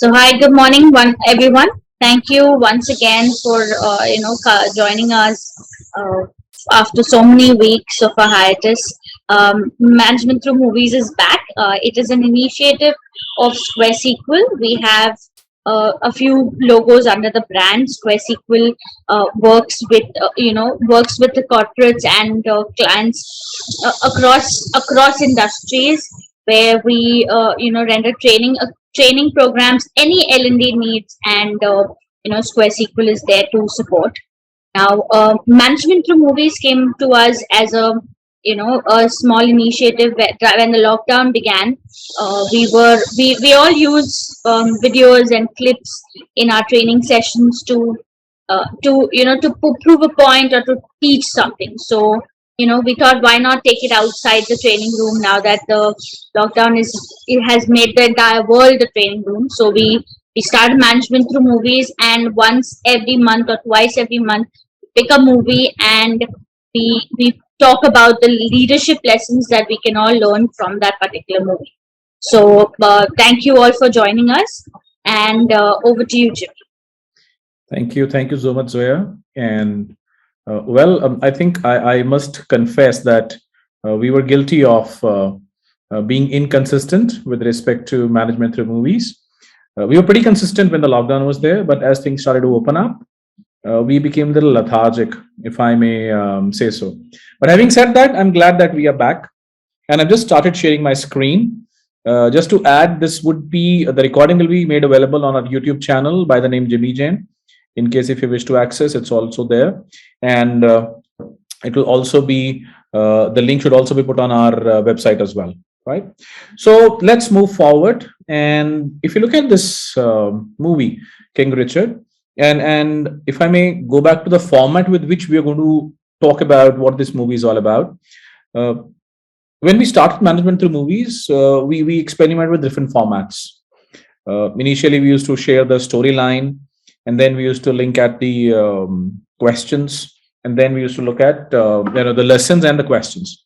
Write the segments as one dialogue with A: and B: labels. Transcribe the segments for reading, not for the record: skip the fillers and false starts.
A: So hi, good morning, everyone. Thank you once again for joining us uh, after so many weeks of a hiatus. Management through movies is back. It is an initiative of Square Sequel. We have a few logos under the brand. Square Sequel works with the corporates and clients across industries where we render training programs, any L&D needs, and Square Sequel is there to support. Now, management through movies came to us as a small initiative when the lockdown began. We all use videos and clips in our training sessions to prove a point or to teach something. So we thought, why not take it outside the training room now that the lockdown is it has made the entire world a training room. So we started management through movies, and once every month or twice every month pick a movie, and we talk about the leadership lessons that we can all learn from that particular movie. So thank you all for joining us, and over to you, Jim.
B: Thank you so much, Zoya. And I think I must confess that we were guilty of being inconsistent with respect to management through movies. We were pretty consistent when the lockdown was there, but as things started to open up, we became a little lethargic, if I may say so. But having said that, I'm glad that we are back, and I've just started sharing my screen. Just to add, this would be the recording will be made available on our YouTube channel by the name Jimmy Jain. In case if you wish to access, it's also there, and it will also be the link should also be put on our website as well. Right. So let's move forward. And if you look at this movie, King Richard, and if I may go back to the format with which we are going to talk about what this movie is all about. Uh, when we started management through movies, we experiment with different formats. Initially, we used to share the storyline, and then we used to link at the questions, and then we used to look at the lessons and the questions.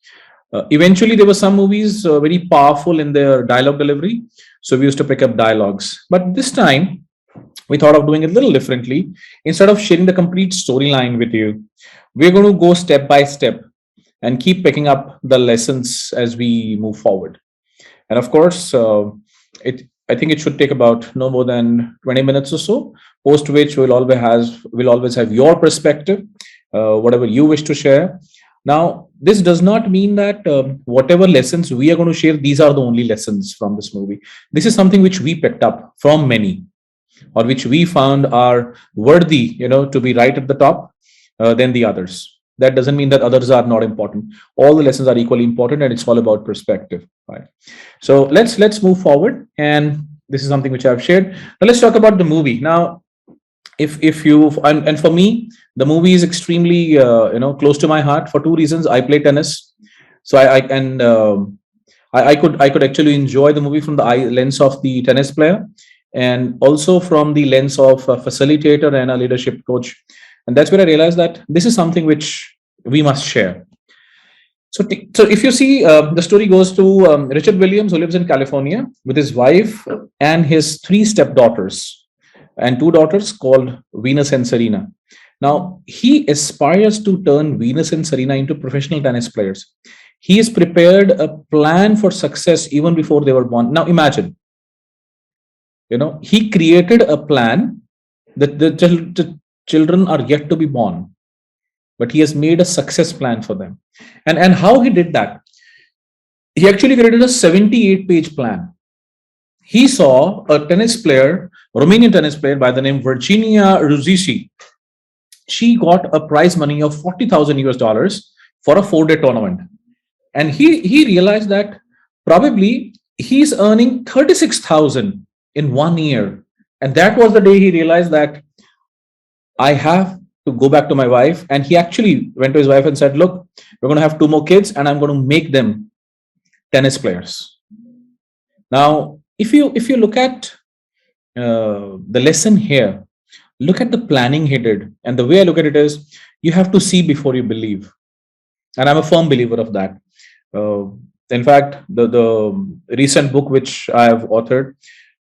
B: Eventually, there were some movies very powerful in their dialogue delivery, so we used to pick up dialogues. But this time, we thought of doing it a little differently. Instead of sharing the complete storyline with you, we're going to go step by step and keep picking up the lessons as we move forward. And of course, I think it should take about no more than 20 minutes or so, post which we'll always have your perspective, whatever you wish to share. Now, this does not mean that whatever lessons we are going to share, these are the only lessons from this movie. This is something which we picked up from many, or which we found are worthy, to be right at the top than the others. That doesn't mean that others are not important. All the lessons are equally important, and it's all about perspective, right? So let's move forward, and this is something which I've shared. Now let's talk about the movie. Now, if you and for me, the movie is extremely close to my heart for two reasons. I play tennis, so I can I could actually enjoy the movie from the lens of the tennis player, and also from the lens of a facilitator and a leadership coach. And that's where I realized that this is something which we must share. So if you see, the story goes to Richard Williams, who lives in California with his wife and his three stepdaughters and two daughters called Venus and Serena. Now, he aspires to turn Venus and Serena into professional tennis players. He has prepared a plan for success even before they were born. Now, imagine, he created a plan that the children are yet to be born, but he has made a success plan for them. And how he did that? He actually created a 78-page plan. He saw a Romanian tennis player by the name Virginia Ruzici. She got a prize money of 40,000 US dollars for a 4-day tournament. And he realized that probably he's earning 36,000 in 1 year. And that was the day he realized that I have to go back to my wife. And he actually went to his wife and said, look, we're going to have two more kids, and I'm going to make them tennis players. Now, if you look at the lesson here, look at the planning he did. And the way I look at it is, you have to see before you believe. And I'm a firm believer of that. In fact, the recent book which I have authored,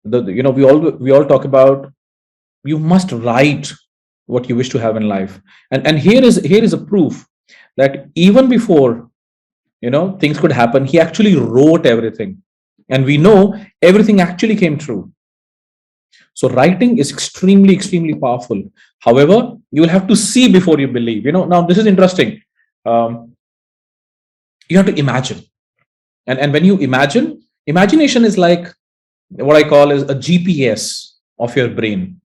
B: We all talk about you must write what you wish to have in life, and here is a proof that even before things could happen, he actually wrote everything, and we know everything actually came true. So writing is extremely, extremely powerful. However, you will have to see before you believe. Now this is interesting. um, you have to imagine, and when you imagine, imagination is like what I call is a GPS of your brain.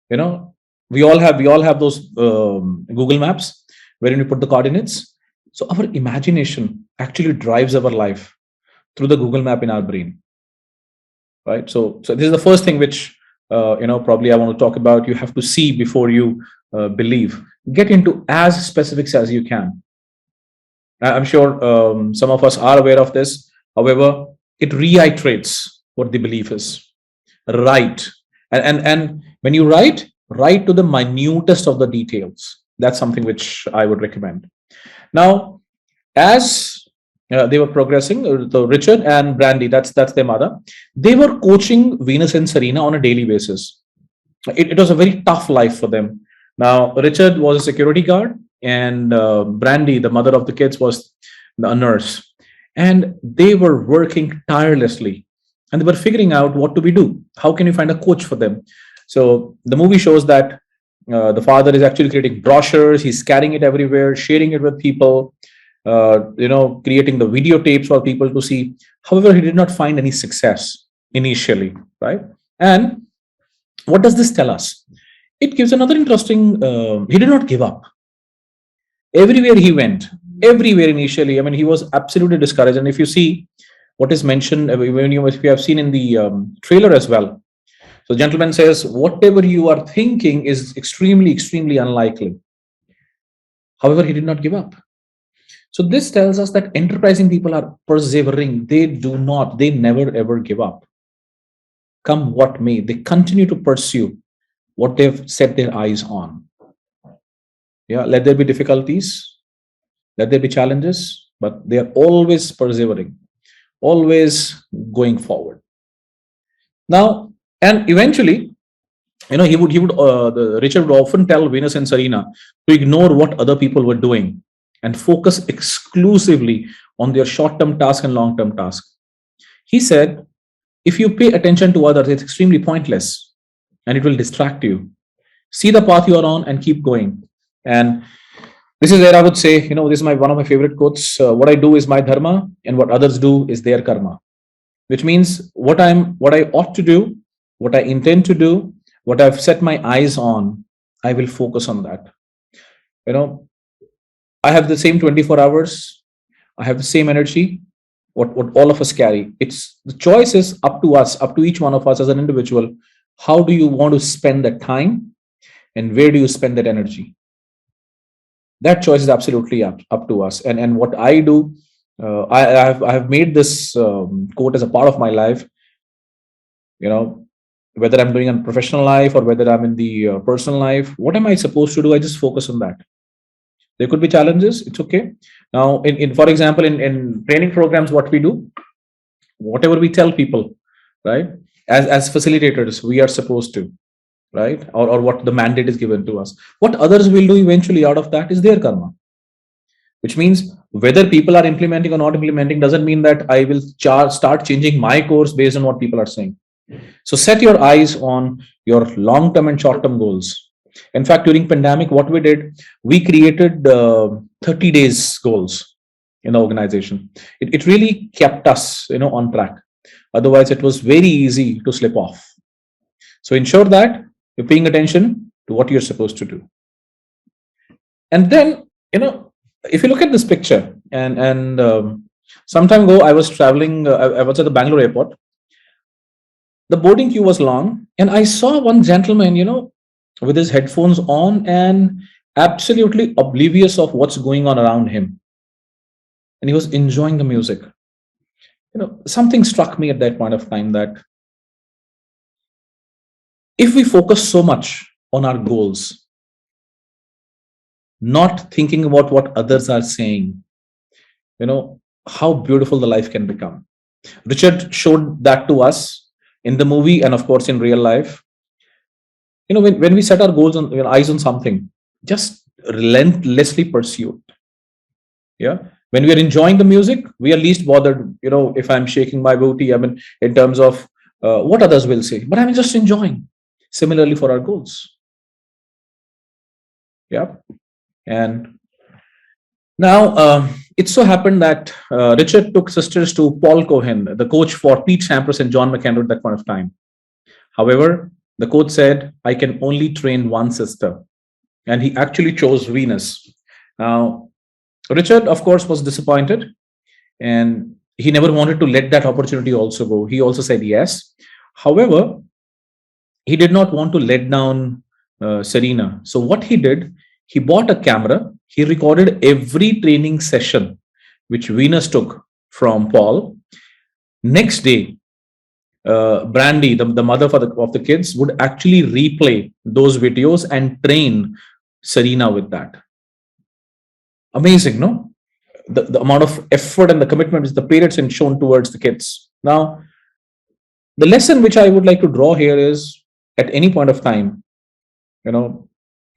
B: you know we all have those Google Maps wherein you put the coordinates. So our imagination actually drives our life through the Google Map in our brain, right? So this is the first thing which probably I want to talk about. You have to see before you believe. Get into as specifics as you can. I'm sure some of us are aware of this. However, it reiterates what the belief is. Write, and when you write to the minutest of the details. That's something which I would recommend. Now, as they were progressing, so Richard and Brandy, that's their mother, they were coaching Venus and Serena on a daily basis. It was a very tough life for them. Now, Richard was a security guard, and Brandy, the mother of the kids, was a nurse. And they were working tirelessly, and they were figuring out what do we do? How can we find a coach for them? So the movie shows that the father is actually creating brochures, he's carrying it everywhere, sharing it with people, creating the videotapes for people to see. However, he did not find any success initially, right? And what does this tell us? It gives another interesting. He did not give up. Everywhere he went, everywhere initially, I mean, he was absolutely discouraged. And if you see what is mentioned, if you have seen in the trailer as well. So, gentleman says, whatever you are thinking is extremely, extremely unlikely. However, he did not give up. So, this tells us that enterprising people are persevering. They never ever give up. Come what may, they continue to pursue what they've set their eyes on. Yeah, let there be difficulties, let there be challenges, but they are always persevering, always going forward. Now, and eventually, the Richard would often tell Venus and Serena to ignore what other people were doing and focus exclusively on their short-term task and long-term task. He said, if you pay attention to others, it's extremely pointless and it will distract you. See the path you are on and keep going. And this is where I would say, this is one of my favorite quotes. What I do is my dharma, and what others do is their karma. Which means what I ought to do, what I intend to do, what I've set my eyes on, I will focus on that. You know, I have the same 24 hours. I have the same energy. What all of us carry. It's the choice is up to us, up to each one of us as an individual. How do you want to spend that time, and where do you spend that energy? That choice is absolutely up to us. And what I do, I have made this quote as a part of my life. You know, whether I'm doing a professional life or whether I'm in the personal life, what am I supposed to do? I just focus on that. There could be challenges. It's okay. Now, in for example, in training programs, what we do, whatever we tell people, right? As facilitators, we are supposed to, right? Or what the mandate is given to us. What others will do eventually out of that is their karma. Which means whether people are implementing or not implementing doesn't mean that I will start changing my course based on what people are saying. So set your eyes on your long-term and short-term goals. In fact, during pandemic, what we did, we created 30 days goals in the organization. It really kept us, on track. Otherwise, it was very easy to slip off. So ensure that you're paying attention to what you're supposed to do. And then, if you look at this picture, and some time ago, I was traveling. I was at the Bangalore airport. The boarding queue was long, and I saw one gentleman, with his headphones on and absolutely oblivious of what's going on around him, and he was enjoying the music. Something struck me at that point of time that if we focus so much on our goals, not thinking about what others are saying, how beautiful the life can become. Richard showed that to us. in the movie and of course in real life, when we set our goals on, eyes on something, just relentlessly pursue it. Yeah. When we are enjoying the music, we are least bothered, if I'm shaking my booty, I mean, in terms of what others will say, but I'm just enjoying. Similarly for our goals. Yeah. And now, it so happened that Richard took sisters to Paul Cohen, the coach for Pete Sampras and John McEnroe at that point of time. However, the coach said, I can only train one sister. And he actually chose Venus. Now, Richard, of course, was disappointed, and he never wanted to let that opportunity also go. He also said yes. However, he did not want to let down Serena. So, what he did, he bought a camera, he recorded every training session which Venus took from Paul. Next day, Brandy, the mother of the kids, would actually replay those videos and train Serena with that. Amazing, no? The amount of effort and the commitment which the parents had shown towards the kids. Now, the lesson which I would like to draw here is, at any point of time, you know,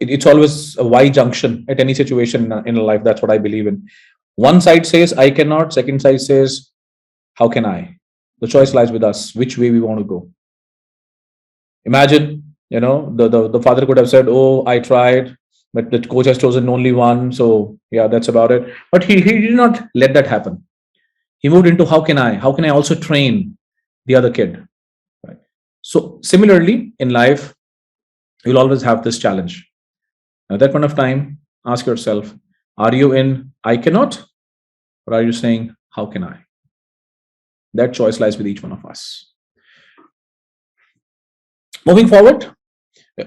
B: it's always a Y junction at any situation in life. That's what I believe in. One side says, I cannot. Second side says, how can I? The choice lies with us, which way we want to go. Imagine, the father could have said, oh, I tried, but the coach has chosen only one. So, yeah, that's about it. But he did not let that happen. He moved into how can I? How can I also train the other kid? Right. So, similarly, in life, you'll always have this challenge. At that point of time, ask yourself, are you in I cannot, or are you saying how can I? That choice lies with each one of us. Moving forward,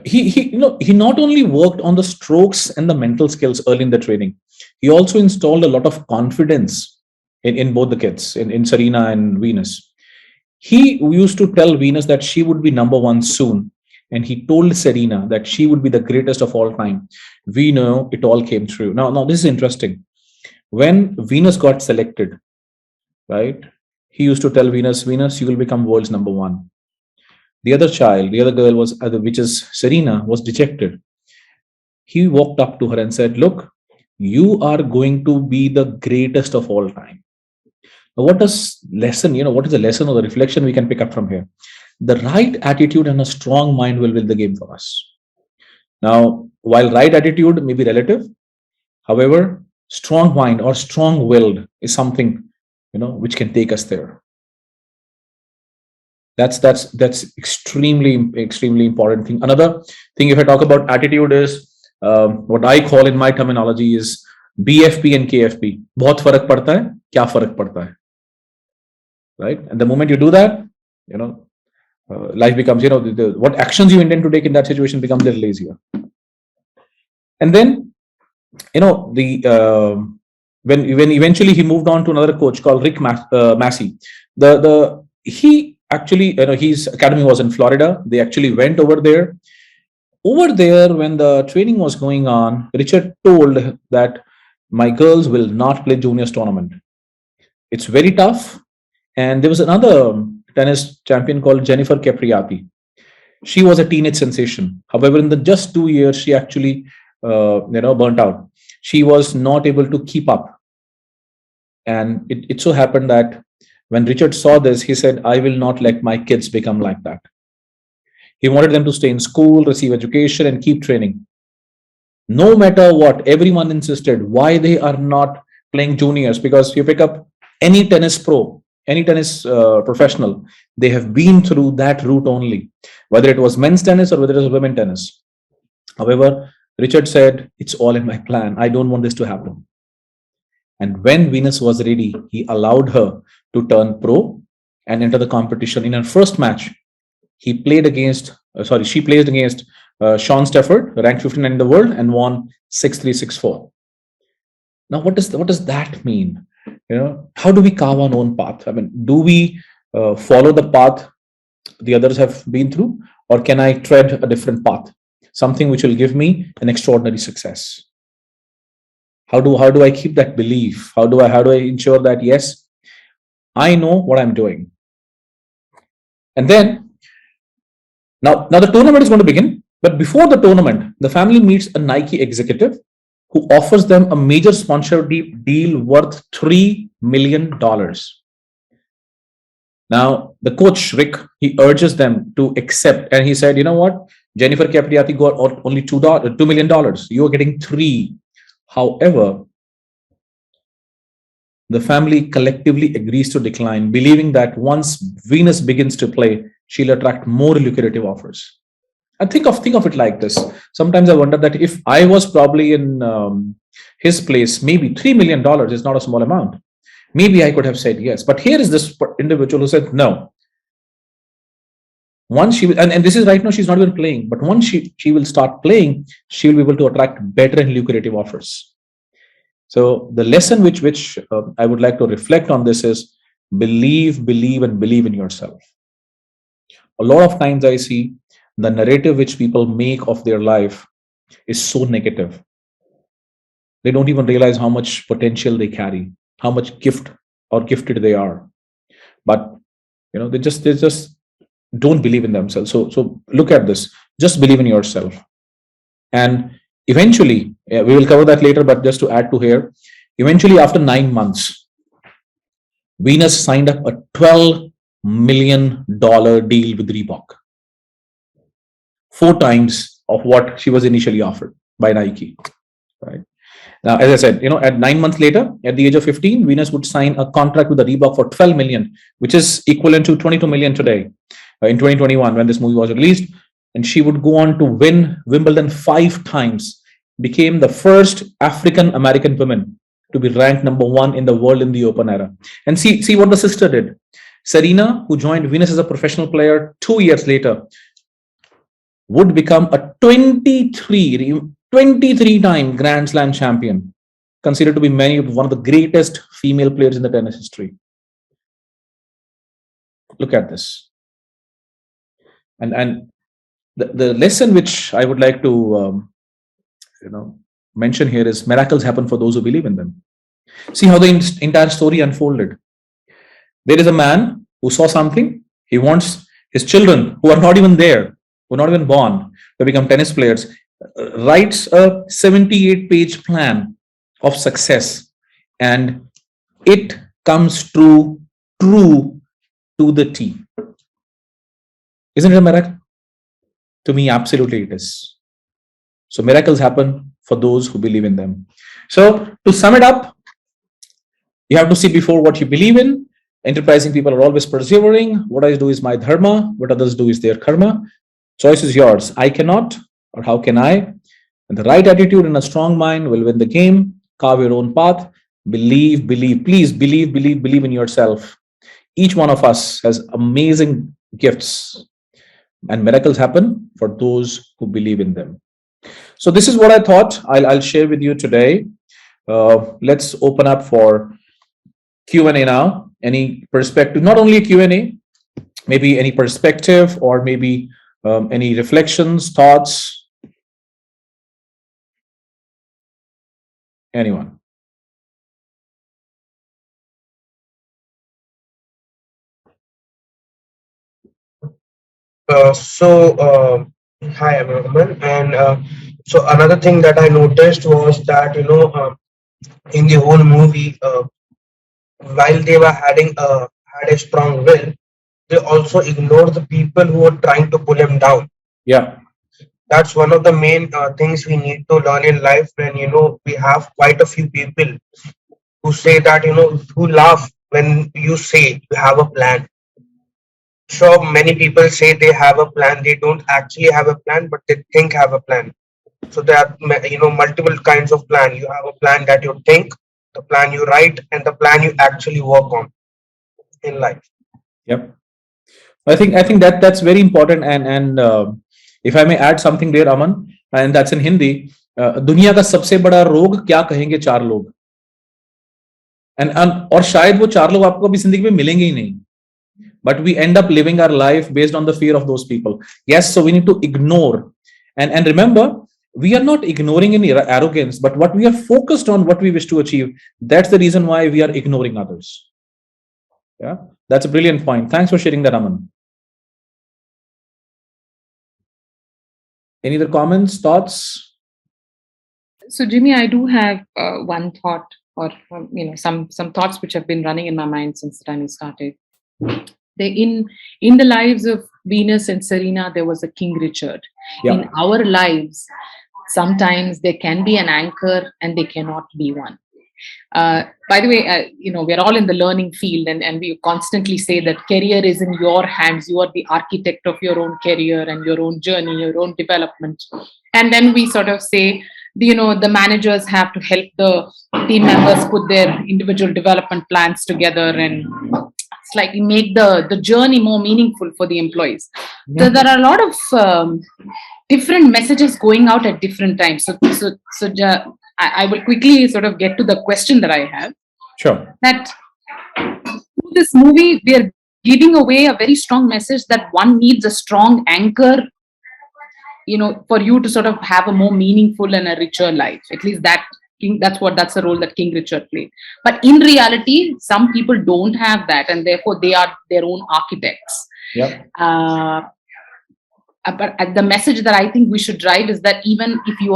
B: he not only worked on the strokes and the mental skills early in the training, he also installed a lot of confidence in both the kids, in Serena and Venus. He used to tell Venus that she would be number one soon, and he told Serena that she would be the greatest of all time. We know it all came true. Now this is interesting. When Venus got selected, right, he used to tell Venus, you will become world's number one. The other child, the other girl was, which is Serena, was dejected. He walked up to her and said, look, you are going to be the greatest of all time. Now, what is the lesson or the reflection we can pick up from here? The right attitude and a strong mind will win the game for us. Now, while right attitude may be relative, however, strong mind or strong willed is something, which can take us there. That's extremely important thing. Another thing, if I talk about attitude, is what I call in my terminology is BFP and KFP. बहुत फर्क पड़ता है, क्या फर्क पड़ता है, right? And the moment you do that, life becomes, what actions you intend to take in that situation becomes a little easier. And then, when eventually he moved on to another coach called Rick Massey. He actually, his academy was in Florida. They actually went over there. Over there, when the training was going on, Richard told that my girls will not play juniors tournament. It's very tough. And there was another tennis champion called Jennifer Capriati. She was a teenage sensation. However, in the just 2 years, she actually, burnt out. She was not able to keep up. And it so happened that when Richard saw this, he said, I will not let my kids become like that. He wanted them to stay in school, receive education, and keep training. No matter what, everyone insisted why they are not playing juniors. Because you pick up any tennis pro, any tennis professional, they have been through that route only, whether it was men's tennis or whether it was women's tennis. However, Richard said, it's all in my plan. I don't want this to happen. And when Venus was ready, he allowed her to turn pro and enter the competition. In her first match, she played against Sean Stafford, ranked 59 in the world, and won 6-3, 6-4. Now, what does that mean? How do we carve our own path? I mean, do we follow the path the others have been through, or can I tread a different path, something which will give me an extraordinary success? How do I keep that belief? How do I ensure that yes, I know what I'm doing? And then Now the tournament is going to begin, but before the tournament, the family meets a Nike executive who offers them a major sponsorship deal worth $3 million. Now, the coach, Rick, he urges them to accept. And he said, you know what? Jennifer Capriati got only $2 million. You're getting three. However, the family collectively agrees to decline, believing that once Venus begins to play, she'll attract more lucrative offers. And think of it like this. Sometimes I wonder that if I was probably in his place, maybe $3 million is not a small amount. Maybe I could have said yes. But here is this individual who said no. Once she will, and this is right now, she's not even playing, but once she will start playing, she will be able to attract better and lucrative offers. So the lesson which I would like to reflect on this is believe, and believe in yourself. A lot of times I see the narrative which people make of their life is so negative. They don't even realize how much potential they carry, how much gift or gifted they are. But they just don't believe in themselves. So look at this. Just believe in yourself. And eventually, we will cover that later, but just to add to here, eventually after 9 months, Venus signed up a $12 million deal with Reebok. 4 times of what she was initially offered by Nike. Right. Now, as I said, at 9 months later, at the age of 15, Venus would sign a contract with the Reebok for 12 million, which is equivalent to 22 million today, in 2021 when this movie was released. And she would go on to win Wimbledon 5 times, became the first African American woman to be ranked number 1 in the world in the Open era. And see what the sister did. Serena, who joined Venus as a professional player 2 years later, would become a 23-time Grand Slam champion, considered to be one of the greatest female players in the tennis history. Look at this. And the lesson which I would like to mention here is miracles happen for those who believe in them. See how the entire story unfolded. There is a man who saw something. He wants his children, who are not even there, who are not even born, to become tennis players, writes a 78-page plan of success, and it comes true to the T. Isn't it a miracle? To me, absolutely it is. So miracles happen for those who believe in them. So to sum it up, you have to see before what you believe in. Enterprising people are always persevering. What I do is my dharma. What others do is their karma. Choice is yours. I cannot, or how can I? And the right attitude and a strong mind will win the game. Carve your own path. Believe. Please believe in yourself. Each one of us has amazing gifts, and miracles happen for those who believe in them. So this is what I thought I'll share with you today. Let's open up for Q&A now. Any perspective, not only a Q&A, maybe any perspective or maybe any reflections, thoughts? Anyone?
C: Hi everyone, and so another thing that I noticed was that in the whole movie, while they were had a strong will, they also ignored the people who were trying to pull him down.
B: Yeah.
C: That's one of the main things we need to learn in life. When we have quite a few people who say that who laugh when you say you have a plan. Sure, many people say they have a plan. They don't actually have a plan, but they think have a plan. So there are multiple kinds of plan. You have a plan that you think, the plan you write, and the plan you actually work on in life.
B: Yep. I think that's very important. And if I may add something there, Aman, and that's in Hindi. दुनिया का सबसे बड़ा रोग क्या कहेंगे 4 लोग, और शायद वो 4 लोग आपको अभी जिंदगी में मिलेंगे ही नहीं. But we end up living our life based on the fear of those people. Yes, so we need to ignore. And remember, we are not ignoring any arrogance, but what we are focused on, what we wish to achieve, that's the reason why we are ignoring others. Yeah, that's a brilliant point. Thanks for sharing that, Aman. Any other comments, thoughts?
D: So, Jimmy, I do have one thought, or some thoughts which have been running in my mind since the time we started. They in the lives of Venus and Serena, there was a King Richard.
B: Yeah.
D: In our lives, sometimes there can be an anchor and they cannot be one. By the way, we're all in the learning field, and we constantly say that career is in your hands. You are the architect of your own career and your own journey, your own development. And then we sort of say, the managers have to help the team members put their individual development plans together and slightly make the journey more meaningful for the employees. So there are a lot of different messages going out at different times. I will quickly sort of get to the question that I have.
B: Sure.
D: That through this movie, we are giving away a very strong message that one needs a strong anchor, for you to sort of have a more meaningful and a richer life. At least that's the role that King Richard played. But in reality, some people don't have that, and therefore they are their own architects.
B: Yeah.
D: But the message that I think we should drive is that even if you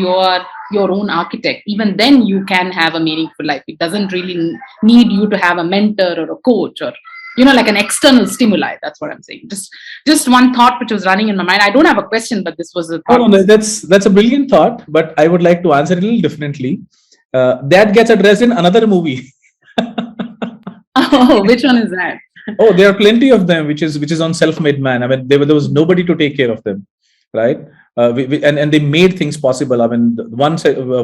D: are your own architect, even then you can have a meaningful life. It doesn't really need you to have a mentor or a coach or like an external stimuli. That's what I'm saying. Just one thought which was running in my mind. I don't have a question, but this was a thought.
B: No, that's a brilliant thought, but I would like to answer it a little differently. That gets addressed in another movie.
D: Oh, which one is that?
B: Oh, there are plenty of them, which is on self-made man. I mean, there was nobody to take care of them, right? And they made things possible. I mean,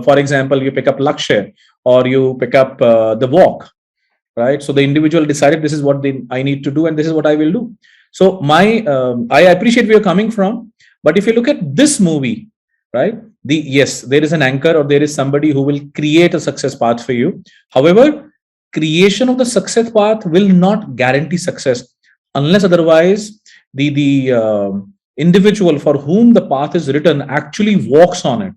B: for example, you pick up Lakshya or you pick up the walk, right? So the individual decided this is what I need to do, and this is what I will do. So I appreciate where you're coming from, but if you look at this movie, right? Yes, there is an anchor or there is somebody who will create a success path for you. However, creation of the success path will not guarantee success unless otherwise the individual for whom the path is written actually walks on it,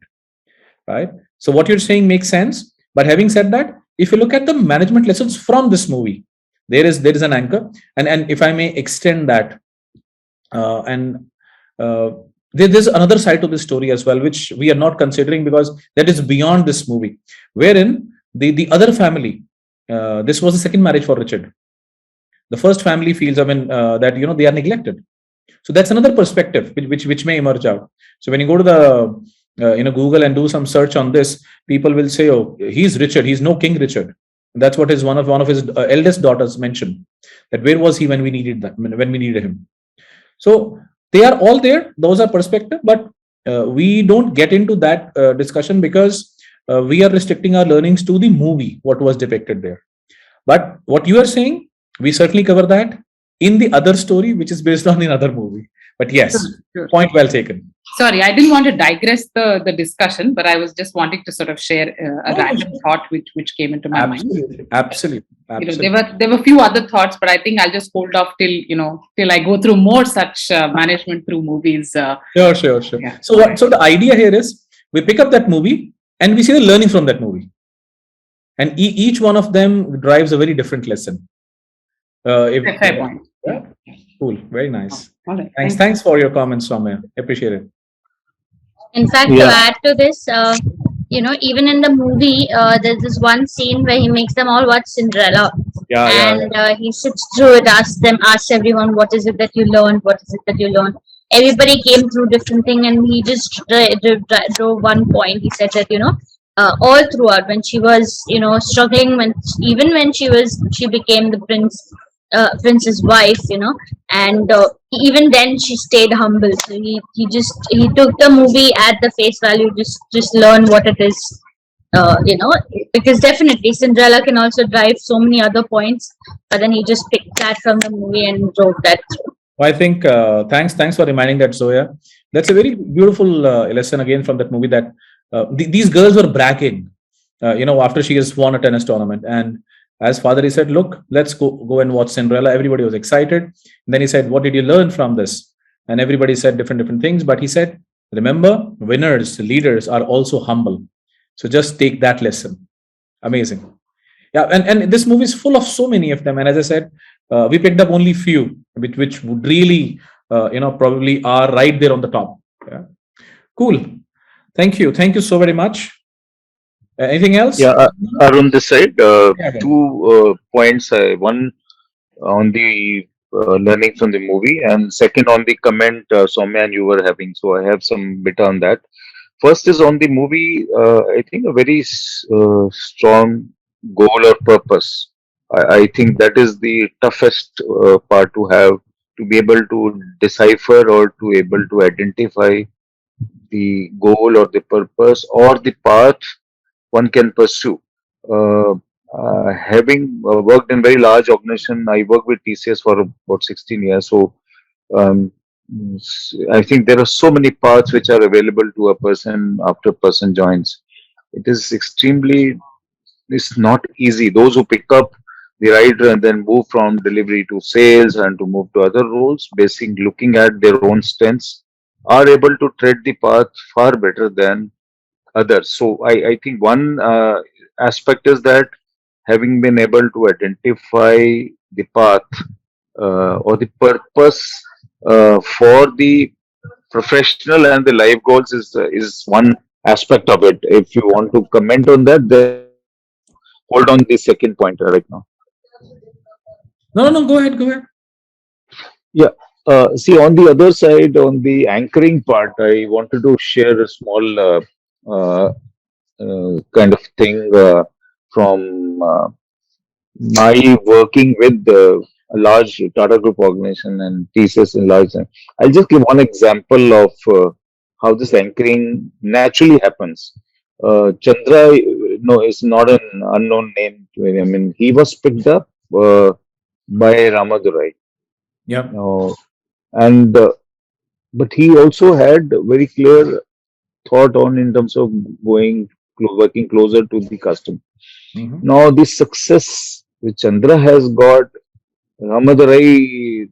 B: right? So what you're saying makes sense. But having said that, if you look at the management lessons from this movie, there is an anchor, and if I may extend that, there's another side to this story as well, which we are not considering because that is beyond this movie, wherein the other family. This was the second marriage for Richard. The first family feels, that they are neglected. So that's another perspective which may emerge out. So when you go to the Google and do some search on this, people will say, "Oh, he's Richard. He's no King Richard." That's what one of his eldest daughters mentioned. That where was he when we needed him? So they are all there. Those are perspective, but we don't get into that discussion because. We are restricting our learnings to the movie, what was depicted there. But what you are saying, we certainly cover that in the other story, which is based on another movie. But yes,
D: Sure.
B: Point well taken.
D: Sorry, I didn't want to digress the discussion, but I was just wanting to sort of share a random thought which came into my mind.
B: Absolutely.
D: There were a few other thoughts, but I think I'll just hold off till I go through more such management through movies.
B: Sure.
D: Yeah.
B: So the idea here is we pick up that movie and we see the learning from that movie. And each one of them drives a very different lesson.
D: Fair point.
B: Yeah. Cool. Very nice.
D: All right.
B: Thanks for your comments, Soumya. Appreciate it.
A: In fact, to add to this, even in the movie, there's this one scene where he makes them all watch Cinderella. And he sits through it, asks everyone, what is it that you learned? What is it that you learned? Everybody came through different thing, and he just drove one point. He said that all throughout when she was struggling, when she became the prince's wife, and even then she stayed humble. So he took the movie at the face value, just learn what it is. Because definitely Cinderella can also drive so many other points, but then he just picked that from the movie and drove that through.
B: I think thanks for reminding that, Zoya. That's a very beautiful lesson again from that movie that these girls were bragging, after she has won a tennis tournament. And as father, he said, look, let's go and watch Cinderella. Everybody was excited. And then he said, what did you learn from this? And everybody said different things. But he said, remember, winners, leaders are also humble. So just take that lesson. Amazing. Yeah, and this movie is full of so many of them. And as I said, we picked up only few, which would really, probably are right there on the top. Yeah. Cool. Thank you so very much. Anything else?
E: Yeah, Arun, this side,
B: Yeah, again.
E: two points. One on the learning from the movie, and second on the comment Soumya and you were having. So I have some bit on that. First is on the movie. I think a very strong goal or purpose. I think that is the toughest part to have, to be able to decipher or to able to identify the goal or the purpose or the path one can pursue. Uh, Having worked in very large organization, I worked with TCS for about 16 years. So um, I think there are so many paths which are available to a person after a person joins. It is extremely, it's not easy. Those who pick up the rider and then move from delivery to sales and to move to other roles, basically looking at their own strengths, are able to tread the path far better than others. So I think one aspect is that having been able to identify the path or the purpose for the professional and the life goals is one aspect of it. If you want to comment on that, then hold on the second point right now.
B: No. Go ahead. Go ahead.
E: Yeah. See, on the other side, on the anchoring part, I wanted to share a small uh, kind of thing from my working with a large Tata Group organization and TCS in large. I'll just give one example of how this anchoring naturally happens. Chandra, no, is not an unknown name to me. I mean, he was picked up by Ramadurai.
B: Yep.
E: And but he also had very clear thought on in terms of going working closer to the customer.
B: Mhm.
E: Now the success which Chandra has got, Ramadurai,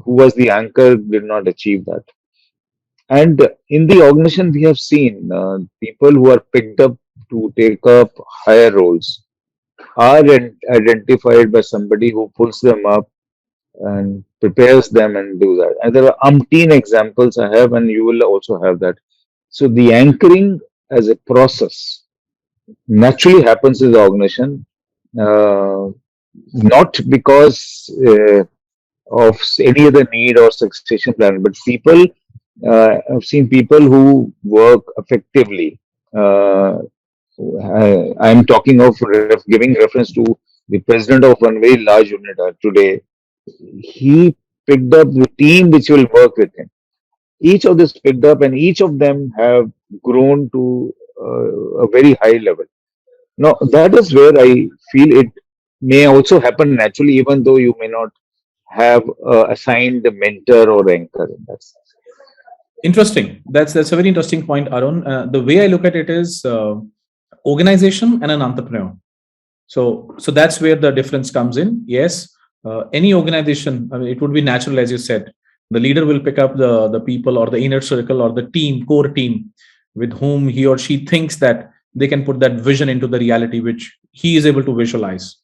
E: who was the anchor, did not achieve that. And in the organization, we have seen people who are picked up to take up higher roles are identified by somebody who pulls them up and prepares them and do that. And there are umpteen examples I have, and you will also have that. So the anchoring as a process naturally happens in the organization, uh, not because of any other need or succession plan, but people, I've seen people who work effectively. I'm talking of giving reference to the president of one very large unit today. He picked up the team which will work with him. Each of this picked up, and each of them have grown to a very high level. Now, that is where I feel it may also happen naturally, even though you may not have assigned a mentor or anchor in that sense.
B: Interesting. That's a very interesting point, Arun. The way I look at it is organization and an entrepreneur. So that's where the difference comes in. Yes, any organization, I mean, it would be natural, as you said. The leader will pick up the people or the inner circle or the team, core team, with whom he or she thinks that they can put that vision into the reality which he is able to visualize.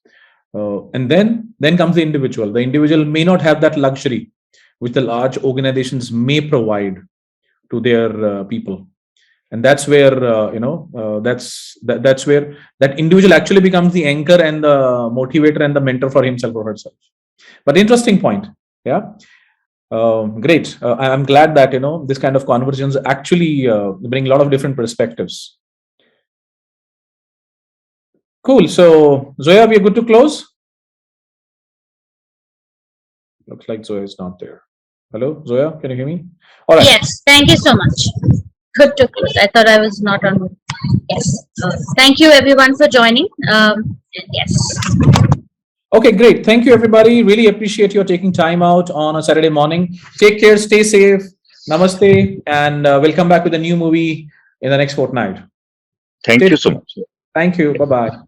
B: And then comes the individual. The individual may not have that luxury which the large organizations may provide to their people, and that's where that's where that individual actually becomes the anchor and the motivator and the mentor for himself or herself. But interesting point. Yeah. Great. I'm glad that this kind of conversations actually bring a lot of different perspectives. Cool. So Zoya, we are good to close. Looks like Zoya is not there. Hello, Zoya, can you hear me? All right.
A: Yes, thank you so much. Good to close. I thought I was not on. Yes. Thank you everyone for joining. Yes.
B: Okay, great. Thank you, everybody. Really appreciate your taking time out on a Saturday morning. Take care, stay safe. Namaste, and we'll come back with a new movie in the next fortnight.
E: Thank
B: Stay
E: you so
B: tuned.
E: much.
B: Thank you. Bye bye.